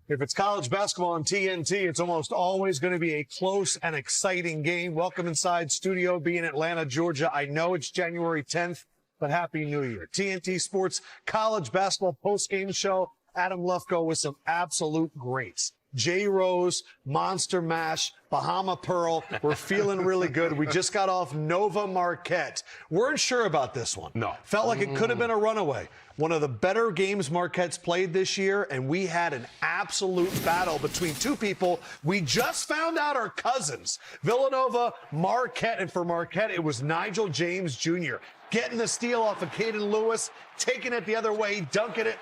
If it's college basketball on TNT, it's almost always going to be a close and exciting game. Welcome inside Studio B in Atlanta, Georgia. I know it's January 10th, but Happy New Year. TNT Sports college basketball postgame show. Adam Lefkoe with some absolute greats. J. Rose, Monster Mash, Bahama Pearl. We're feeling really good. We just got off Nova Marquette. Weren't sure about this one. No. Felt like it could have been a runaway. One of the better games Marquette's played this year, and we had an absolute battle between two people we just found out are cousins. Villanova, Marquette, and for Marquette, it was Nigel James Jr. getting the steal off of Caden Lewis, taking it the other way, dunking it.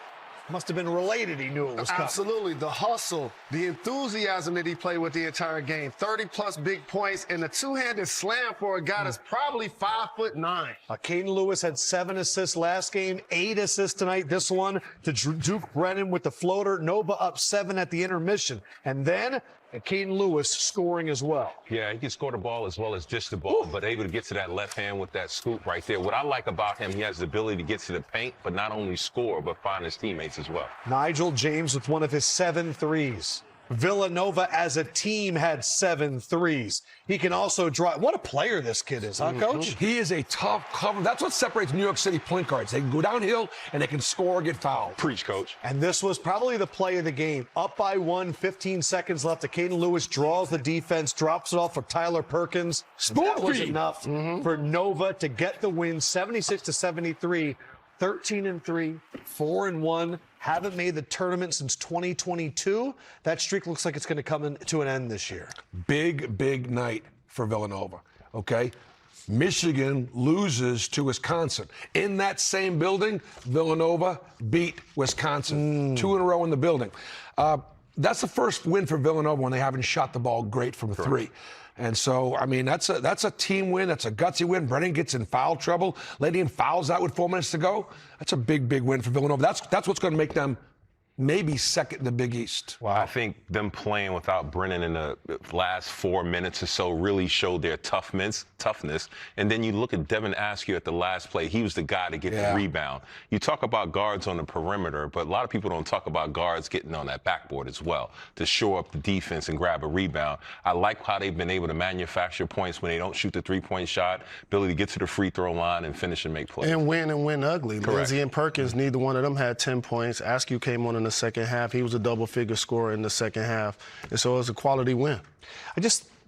Must have been related. He knew it was coming. Absolutely. The hustle, the enthusiasm that he played with the entire game. 30-plus big points and a two-handed slam for a guy that's probably 5'9". Caden Lewis had 7 assists last game, 8 assists tonight. This one to Duke Brennan with the floater. Nova up 7 at the intermission. And then Caden Lewis scoring as well. Yeah, he can score the ball as well as dish the ball, but able to get to that left hand with that scoop right there. What I like about him, he has the ability to get to the paint, but not only score, but find his teammates as well. Nigel James with one of his 7 threes. Villanova as a team had 7 threes. He can also drive. What a player this kid is, huh, Coach? He is a tough cover. That's what separates New York City point guards. They can go downhill and they can score or get fouled. Preach, Coach. And this was probably the play of the game. Up by 1, 15 seconds left. Caden Lewis draws the defense, drops it off for Tyler Perkins. That was enough for Nova to get the win, 76-73. 13-3, 4-1. Haven't made the tournament since 2022. That streak looks like it's going to come to an end this year. Big night for Villanova, okay? Michigan loses to Wisconsin. In that same building, Villanova beat Wisconsin. 2 in a row in the building. That's the first win for Villanova when they haven't shot the ball great from 3. And so, I mean, that's a team win. That's a gutsy win. Brennan gets in foul trouble. Ladian fouls out with 4 minutes to go. That's a big win for Villanova. That's what's going to make them maybe second in the Big East. Wow. I think them playing without Brennan in the last 4 minutes or so really showed their toughness. And then you look at Devin Askew at the last play. He was the guy to get the rebound. You talk about guards on the perimeter, but a lot of people don't talk about guards getting on that backboard as well to shore up the defense and grab a rebound. I like how they've been able to manufacture points when they don't shoot the three-point shot, ability to get to the free throw line and finish and make plays. And win ugly. Correct. Lindsey and Perkins, neither one of them had 10 points. Askew came on in the second half. He was a double-figure scorer in the second half. And so it was a quality win.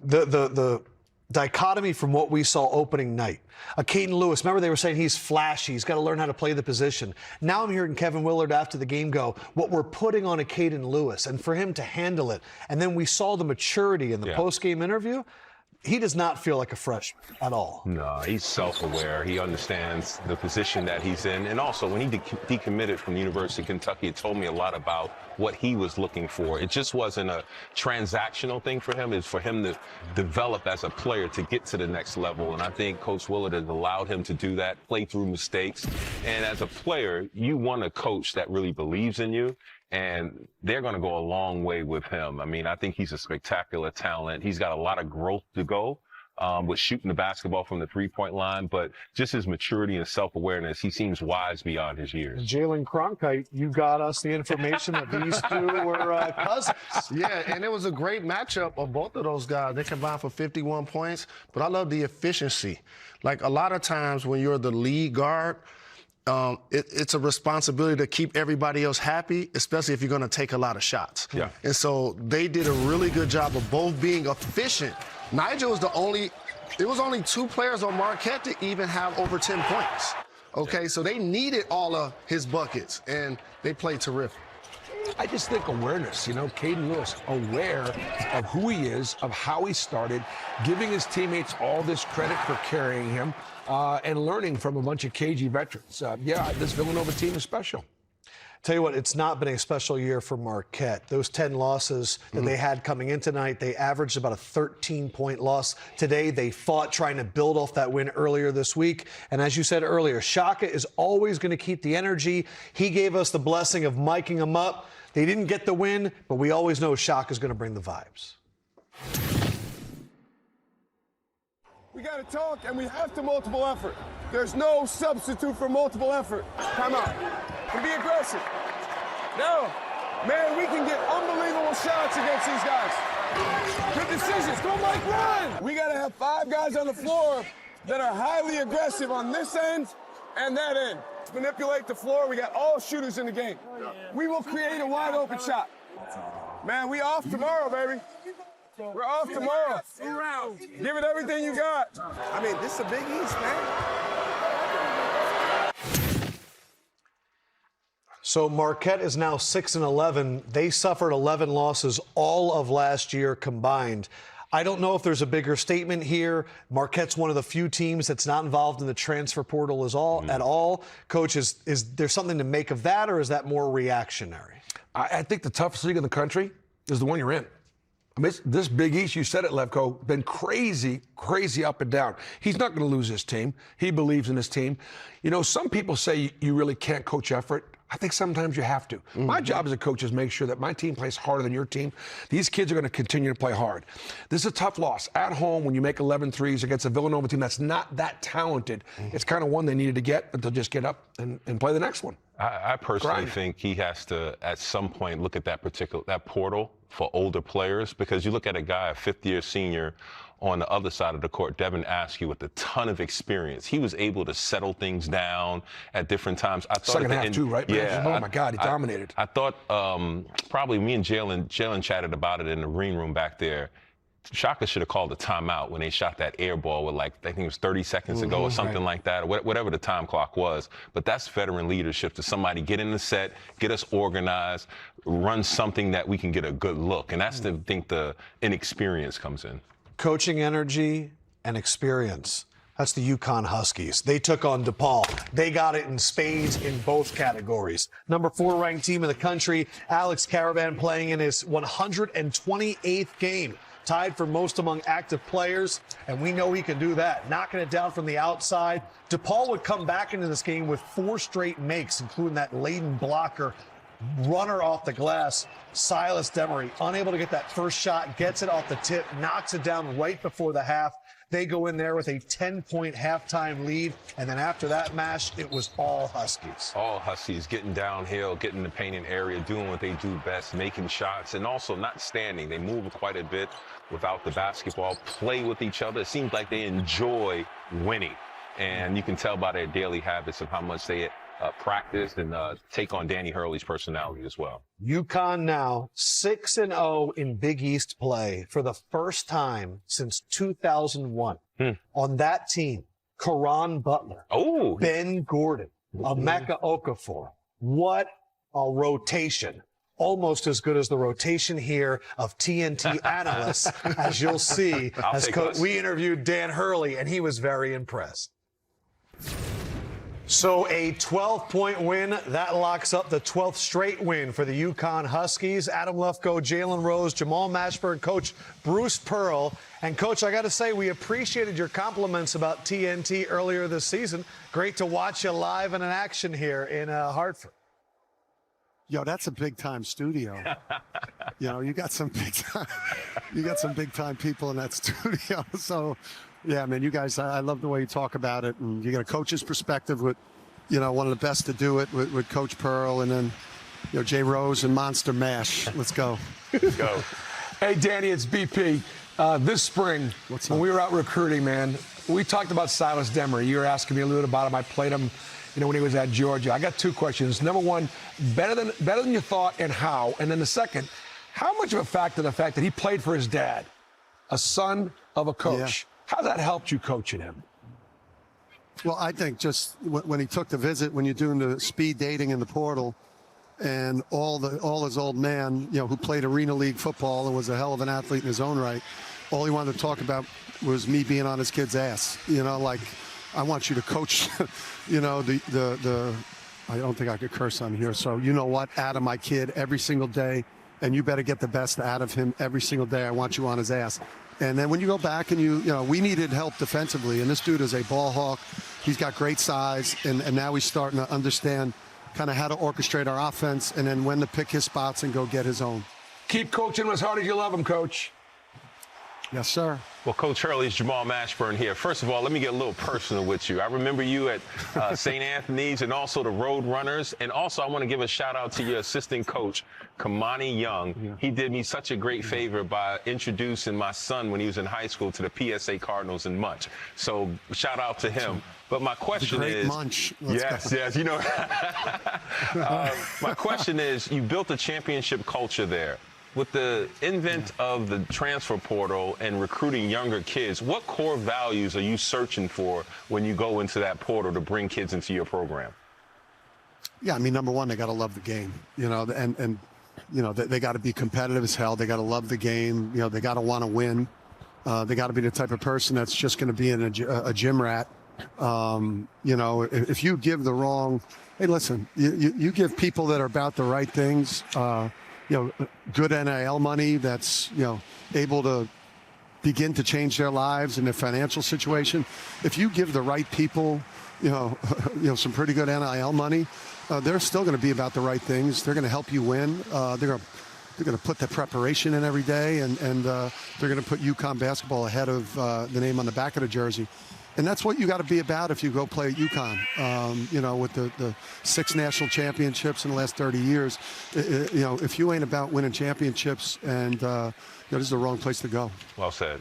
The dichotomy from what we saw opening night. Caden Lewis, remember they were saying he's flashy, he's got to learn how to play the position. Now I'm hearing Kevin Willard after the game go, what we're putting on a Caden Lewis, and for him to handle it. And then we saw the maturity in the post-game interview. He does not feel like a freshman at all. No, he's self-aware. He understands the position that he's in. And also, when he decommitted from the University of Kentucky, it told me a lot about what he was looking for. It just wasn't a transactional thing for him. It's for him to develop as a player to get to the next level. And I think Coach Willard has allowed him to do that, play through mistakes. And as a player, you want a coach that really believes in you. And they're going to go a long way with him. I mean, I think he's a spectacular talent. He's got a lot of growth to go with shooting the basketball from the three-point line, but just his maturity and self-awareness, he seems wise beyond his years. Jalen Cronkite, you got us the information that these two were cousins. Yeah, and it was a great matchup of both of those guys. They combined for 51 points, but I love the efficiency. Like a lot of times when you're the lead guard, it's a responsibility to keep everybody else happy, especially if you're going to take a lot of shots. Yeah. And so they did a really good job of both being efficient. Nigel was there was only 2 players on Marquette to even have over 10 points. Okay, so they needed all of his buckets, and they played terrific. I just think awareness, Caden Lewis, aware of who he is, of how he started, giving his teammates all this credit for carrying him, and learning from a bunch of KG veterans. This Villanova team is special. Tell you what, it's not been a special year for Marquette. Those 10 losses that they had coming in tonight, they averaged about a 13-point loss. Today, they fought trying to build off that win earlier this week. And as you said earlier, Shaka is always going to keep the energy. He gave us the blessing of miking him up. They didn't get the win, but we always know Shaka is going to bring the vibes. We got to talk, and we have to multiple effort. There's no substitute for multiple effort. Time out. And be aggressive. No. Man, we can get unbelievable shots against these guys. Good decisions. Go, Mike, run! We got to have 5 guys on the floor that are highly aggressive on this end and that end. Manipulate the floor. We got all shooters in the game. We will create a wide open shot. Man, we off tomorrow, baby. We're off tomorrow. Give it everything you got. I mean, this is a Big East, man. So Marquette is now 6-11. They suffered 11 losses all of last year combined. I don't know if there's a bigger statement here. Marquette's one of the few teams that's not involved in the transfer portal at all. Coach, is there something to make of that, or is that more reactionary? I think the toughest league in the country is the one you're in. I mean, this Big East, you said it, Lefkoe, been crazy, crazy up and down. He's not going to lose his team. He believes in his team. You know, some people say you really can't coach effort. I think sometimes you have to. My job as a coach is make sure that my team plays harder than your team. These kids are going to continue to play hard. This is a tough loss. At home, when you make 11 threes against a Villanova team that's not that talented, it's kind of one they needed to get, but they'll just get up and play the next one. I personally think he has to, at some point, look at that portal for older players, because you look at a guy, a fifth-year senior, on the other side of the court, Devin Askew, with a ton of experience. He was able to settle things down at different times. I thought second half too, right? Yeah. Oh my God, he dominated. I thought probably me and Jalen chatted about it in the green room back there. Shaka should have called a timeout when they shot that air ball with, like, I think it was 30 seconds ago or something like that, or whatever the time clock was. But that's veteran leadership, to somebody get in the set, get us organized, run something that we can get a good look. And that's, I think, the inexperience comes in. Coaching energy and experience. That's the UConn Huskies. They took on DePaul. They got it in spades in both categories. Number 4 ranked team in the country, Alex Karaban playing in his 128th game. Tied for most among active players, and we know he can do that. Knocking it down from the outside. DePaul would come back into this game with 4 straight makes, including that laden blocker runner off the glass. Silas Demary, unable to get that first shot, gets it off the tip, knocks it down right before the half. They go in there with a 10-point halftime lead, and then after that, Mash, it was all Huskies. All Huskies getting downhill, getting the painting area, doing what they do best, making shots, and also not standing. They move quite a bit without the basketball, play with each other. It seems like they enjoy winning, and you can tell by their daily habits of how much they practice and take on Dan Hurley's personality as well. UConn now 6-0 in Big East play for the first time since 2001. On that team, Karan Butler, Ben Gordon, Emeka Okafor. What a rotation. Almost as good as the rotation here of TNT analysts, as you'll see. We interviewed Dan Hurley, and he was very impressed. So a 12-point win, that locks up the 12th straight win for the UConn Huskies. Adam Lefkoe, Jalen Rose, Jamal Mashburn, Coach Bruce Pearl. And, Coach, I got to say, we appreciated your compliments about TNT earlier this season. Great to watch you live and in action here in Hartford. Yo, that's a big-time studio. You know, you got some big-time people in that studio. So, yeah, man, you guys, I love the way you talk about it. And you got a coach's perspective with, you know, one of the best to do it with Coach Pearl, and then, you know, Jay Rose and Monster Mash. Let's go. Let's go. Hey, Danny, it's BP. This spring, when we were out recruiting, man, we talked about Silas Demary. You were asking me a little bit about him. I played him, you know, when he was at Georgia. I got 2 questions. Number one, better than you thought, and how? And then the second, how much of a factor the fact that he played for his dad, a son of a coach? Yeah. How's that helped you coaching him? Well, I think just when he took the visit, when you're doing the speed dating in the portal, and all his old man, you know, who played Arena League football and was a hell of an athlete in his own right, all he wanted to talk about was me being on his kid's ass. You know, like, I want you to coach, you know, I don't think I could curse on here. So, you know what, Adam, my kid, every single day, and you better get the best out of him every single day. I want you on his ass. And then when you go back and you know, we needed help defensively, and this dude is a ball hawk. He's got great size, and now he's starting to understand kind of how to orchestrate our offense and then when to pick his spots and go get his own. Keep coaching him as hard as you love him, Coach. Yes, sir. Well, Coach Hurley's Jamal Mashburn here. First of all, let me get a little personal with you. I remember you at St. Anthony's and also the Road Runners. And also, I want to give a shout out to your assistant coach, Kamani Young. Yeah. He did me such a great favor by introducing my son when he was in high school to the PSA Cardinals and much. So shout out to him. But my question is, munch. Yes, you know. My question is, you built a championship culture there. With the invent of the transfer portal and recruiting younger kids, what core values are you searching for when you go into that portal to bring kids into your program? Yeah, I mean, number one, they got to love the game, you know, and you know, they got to be competitive as hell. They got to love the game. You know, they got to want to win. They got to be the type of person that's just going to be a gym rat. You know, if you give the wrong, hey, listen, you give people that are about the right things, you know, good NIL money that's, you know, able to begin to change their lives and their financial situation. If you give the right people, you know, some pretty good NIL money, they're still going to be about the right things. They're going to help you win. They're going to put the preparation in every day, and they're going to put UConn basketball ahead of the name on the back of the jersey. And that's what you got to be about if you go play at UConn. You know, with the 6 national championships in the last 30 years, you know, if you ain't about winning championships, and you know, this is the wrong place to go. Well said.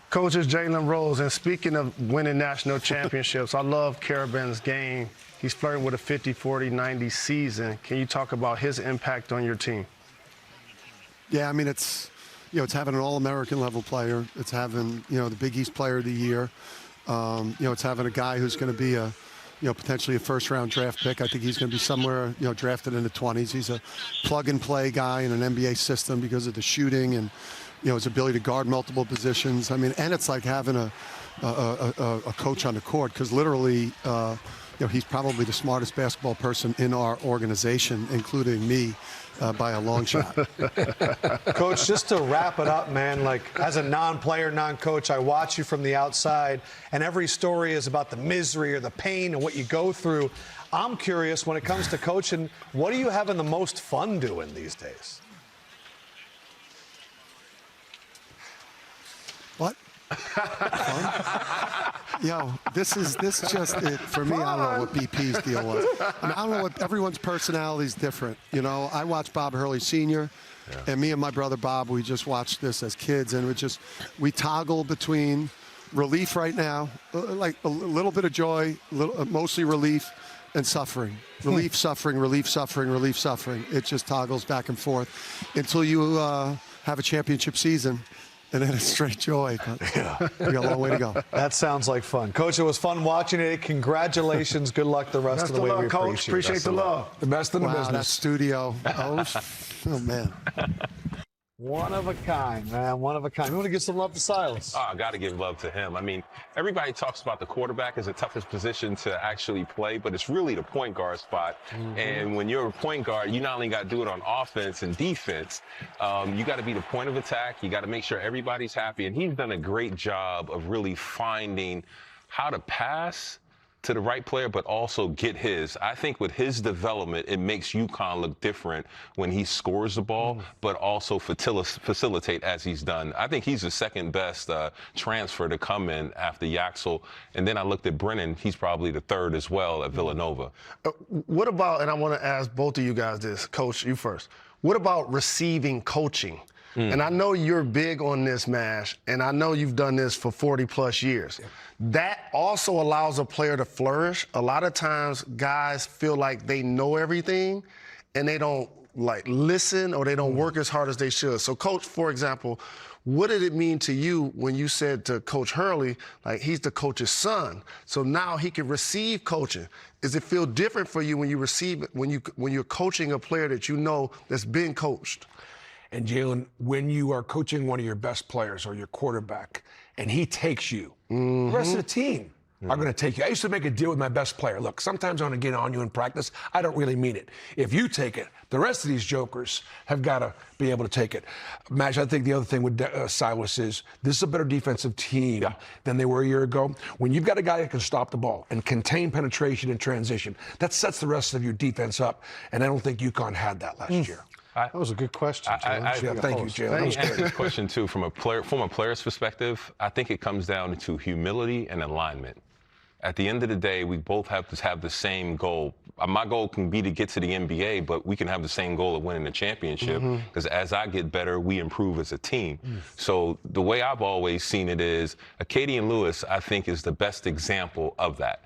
Coach, is Jalen Rose, and speaking of winning national championships, I love Karaban's game. He's flirting with a 50, 40, 90 season. Can you talk about his impact on your team? Yeah, I mean, it's, you know, it's having an All-American level player. It's having, you know, the Big East Player of the Year. You know, it's having a guy who's going to be a, you know, potentially a first-round draft pick. I think he's going to be somewhere, you know, drafted in the 20s. He's a plug-and-play guy in an NBA system because of the shooting and, you know, his ability to guard multiple positions. I mean, and it's like having a coach on the court, because literally, you know, he's probably the smartest basketball person in our organization, including me. By a long shot. Coach, just to wrap it up, man, like as a non-player, non-coach, I watch you from the outside, and every story is about the misery or the pain and what you go through. I'm curious, when it comes to coaching, what are you having the most fun doing these days? What? Yo, this just it for me. I don't know what BP's deal was. I mean, I don't know what, everyone's personality is different. You know, I watched Bob Hurley Sr. And me and my brother Bob, we just watched this as kids, and we toggle between relief right now, like a little bit of joy, mostly relief, and suffering. Relief, suffering, relief, suffering, relief, suffering. It just toggles back and forth until you have a championship season. And then it's straight joy. But we got a long way to go. That sounds like fun. Coach, it was fun watching it. Congratulations. Good luck the rest of the way. Best of luck, Coach. Appreciate the love. The best in the business. That studio. Oh, man. One of a kind, man. One of a kind. You want to give some love to Silas? Oh, I got to give love to him. I mean, everybody talks about the quarterback as the toughest position to actually play, but it's really the point guard spot. Mm-hmm. And when you're a point guard, you not only got to do it on offense and defense, you got to be the point of attack. You got to make sure everybody's happy. And he's done a great job of really finding how to pass to the right player, but also get his. I think with his development, it makes UConn look different when he scores the ball, but also facilitate as he's done. I think he's the second best transfer to come in after Yaxel. And then I looked at Brennan. He's probably the third as well at Villanova. What about, and I want to ask both of you guys this, Coach, you first. What about receiving coaching? And I know you're big on this, Mash, and I know you've done this for 40-plus years. That also allows a player to flourish. A lot of times guys feel like they know everything, and they don't, like, listen, or they don't work as hard as they should. So, Coach, for example, what did it mean to you when you said to Coach Hurley, like, he's the coach's son, so now he can receive coaching? Does it feel different for you when you receive it, when you're coaching a player that you know that's been coached? And Jalen, when you are coaching one of your best players or your quarterback, and he takes you, the rest of the team are going to take you. I used to make a deal with my best player. Look, sometimes I'm going to get on you in practice. I don't really mean it. If you take it, the rest of these jokers have got to be able to take it. Mash, I think the other thing with Silas is this is a better defensive team than they were a year ago. When you've got a guy that can stop the ball and contain penetration and transition, that sets the rest of your defense up. And I don't think UConn had that last year. That was a good question, Jalen. Thank you, Jalen. Let me answer this question too from a player's perspective. I think it comes down to humility and alignment. At the end of the day, we both have to have the same goal. My goal can be to get to the NBA, but we can have the same goal of winning the championship, because as I get better, we improve as a team. So the way I've always seen it is, Acadian Lewis, I think, is the best example of that.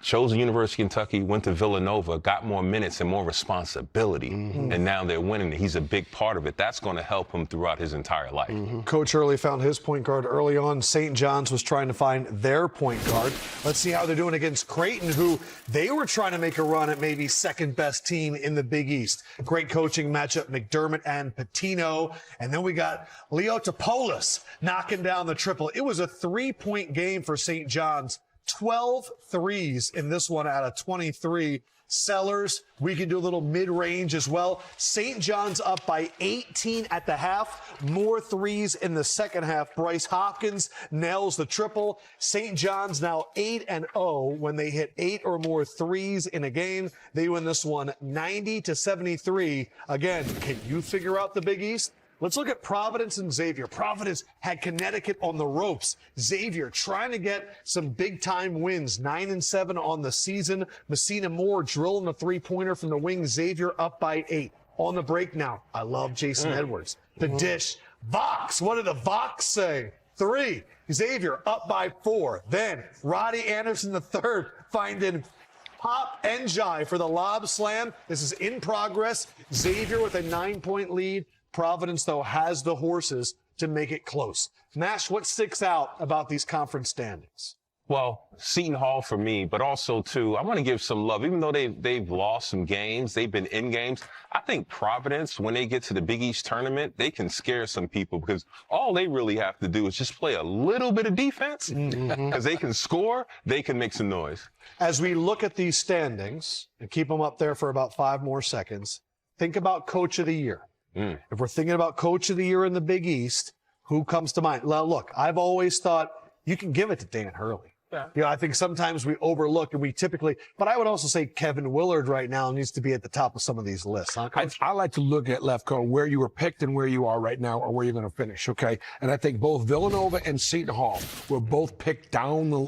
Chose the University of Kentucky, went to Villanova, got more minutes and more responsibility, and now they're winning. He's a big part of it. That's going to help him throughout his entire life. Coach Hurley found his point guard early on. St. John's was trying to find their point guard. Let's see how they're doing against Creighton, who they were trying to make a run at maybe second best team in the Big East. Great coaching matchup, McDermott and Patino. And then we got Leotopolis knocking down the triple. It was a 3-point game for St. John's. 12 threes in this one out of 23. Sellers, we can do a little mid-range as well. St. John's up by 18 at the half. More threes in the second half. Bryce Hopkins nails the triple. St. John's now 8-0 when they hit 8 or more threes in a game. They win this one 90-73. Again, can you figure out the Big East? Let's look at Providence and Xavier. Providence had Connecticut on the ropes. Xavier trying to get some big-time wins, 9-7 on the season. Messina Moore drilling a three-pointer from the wing. Xavier up by 8. On the break now, I love Jason Edwards. The dish. Vox, what did the Vox say? 3. Xavier up by 4. Then Roddy Anderson III finding Pop Njai for the lob slam. This is in progress. Xavier with a 9-point lead. Providence, though, has the horses to make it close. Mash, what sticks out about these conference standings? Well, Seton Hall for me, but also, too, I want to give some love. Even though they've lost some games, they've been in games, I think Providence, when they get to the Big East tournament, they can scare some people, because all they really have to do is just play a little bit of defense, because they can score, they can make some noise. As we look at these standings and keep them up there for about 5 more seconds, think about Coach of the Year. If we're thinking about Coach of the Year in the Big East, who comes to mind? Now, look, I've always thought you can give it to Dan Hurley. Yeah. You know, I think sometimes we overlook, and we typically, but I would also say Kevin Willard right now needs to be at the top of some of these lists. Huh, Coach? I like to look at Lefkoe, where you were picked and where you are right now, or where you're going to finish, okay? And I think both Villanova and Seton Hall were both picked down the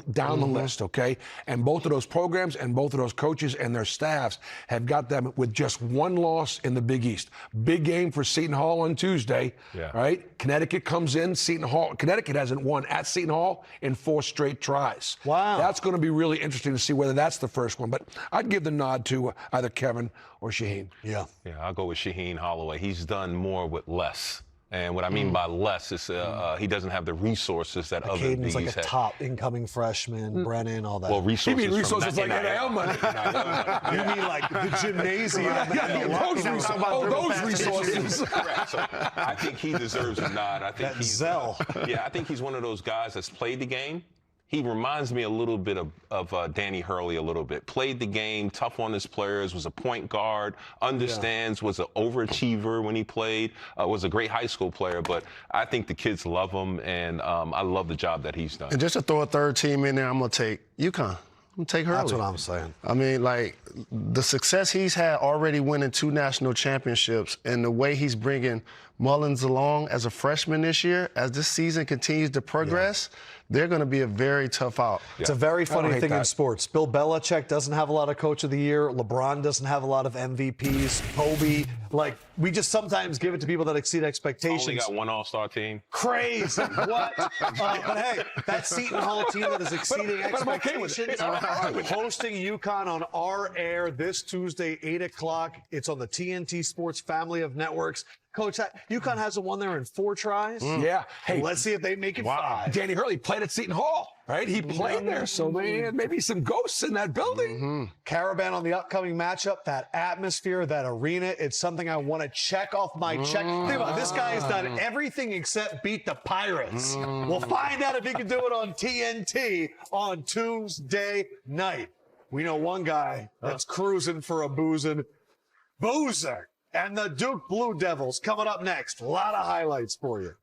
list, okay? And both of those programs and both of those coaches and their staffs have got them with just 1 loss in the Big East. Big game for Seton Hall on Tuesday, right? Connecticut comes in. Connecticut hasn't won at Seton Hall in 4 straight tries. Wow. That's going to be really interesting to see whether that's the first one. But I'd give the nod to either Kevin or Shaheen. Yeah, I'll go with Shaheen Holloway. He's done more with less. And what I mean by less is he doesn't have the resources that other Caden's leagues like a have. top incoming freshman, Brennan, all that. Well, resources. You mean resources from like NIL money? You mean like the gymnasium? Those resources. Correct. So I think he deserves a nod. I think I think he's one of those guys that's played the game. He reminds me a little bit of Danny Hurley a little bit. Played the game, tough on his players, was a point guard, understands, was an overachiever when he played, was a great high school player. But I think the kids love him, and I love the job that he's done. And just to throw a third team in there, I'm going to take UConn. I'm going to take Hurley. That's what I'm saying. I mean, like, the success he's had already winning 2 national championships, and the way he's bringing Mullins along as a freshman this year, as this season continues to progress, they're going to be a very tough out. It's a very funny thing in sports. Bill Belichick doesn't have a lot of Coach of the Year. LeBron doesn't have a lot of MVPs. Kobe. Like, we just sometimes give it to people that exceed expectations. Only got 1 all-star team. Crazy. What? But hey, that Seton Hall team that is exceeding expectations. Hosting UConn on our air this Tuesday, 8 o'clock. It's on the TNT Sports family of networks. Coach, UConn hasn't won there in 4 tries. Yeah. Hey, let's see if they make it 5. Danny Hurley played at Seton Hall, right? He played there, so maybe some ghosts in that building. Karaban on the upcoming matchup, that atmosphere, that arena, it's something I want to check off my check. Think about it, this guy has done everything except beat the Pirates. We'll find out if he can do it on TNT on Tuesday night. We know one guy that's cruising for a boozing. Boozer and the Duke Blue Devils coming up next. A lot of highlights for you.